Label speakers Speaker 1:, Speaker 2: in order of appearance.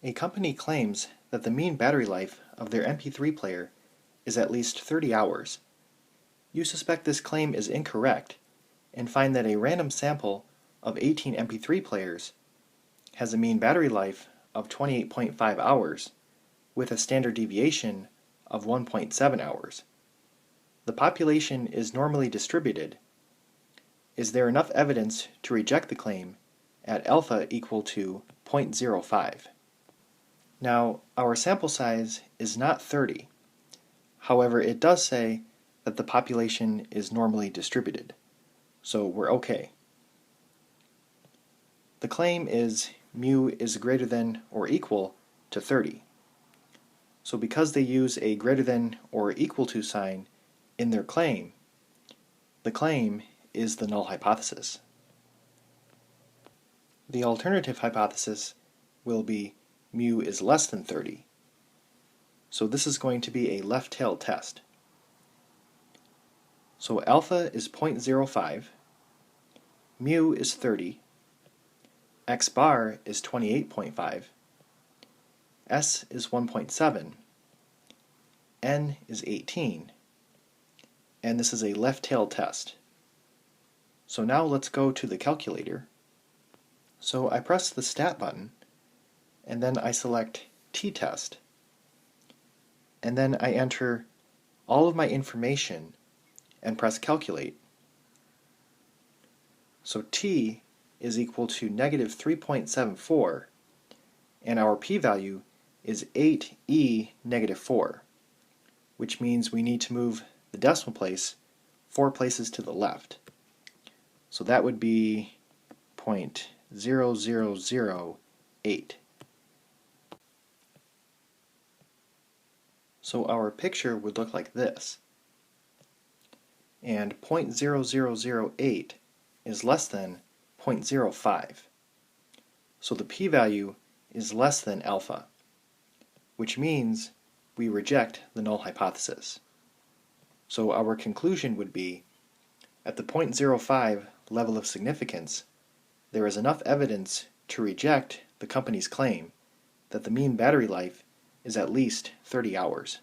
Speaker 1: A company claims that the mean battery life of their MP3 player is at least 30 hours. You suspect this claim is incorrect and find that a random sample of 18 MP3 players has a mean battery life of 28.5 hours with a standard deviation of 1.7 hours. The population is normally distributed. Is there enough evidence to reject the claim at alpha equal to 0.05? Now, our sample size is not 30. However, it does say that the population is normally distributed, so we're okay. The claim is mu is greater than or equal to 30. So because they use a greater than or equal to sign in their claim, the claim is the null hypothesis. The alternative hypothesis will be mu is less than 30. So this is going to be a left-tailed test. So alpha is 0.05, mu is 30, x bar is 28.5, s is 1.7, n is 18, and this is a left-tailed test. So now let's go to the calculator. So I press the Stat button, and then I select t-test, and then I enter all of my information and press calculate. So t is equal to negative 3.74, and our p-value is 8e negative 4, which means we need to move the decimal place 4 places to the left. So that would be 0.0008. So our picture would look like this. And 0.0008 is less than 0.05. So the p-value is less than alpha, which means we reject the null hypothesis. So our conclusion would be, at the 0.05 level of significance, there is enough evidence to reject the company's claim that the mean battery life is at least 30 hours.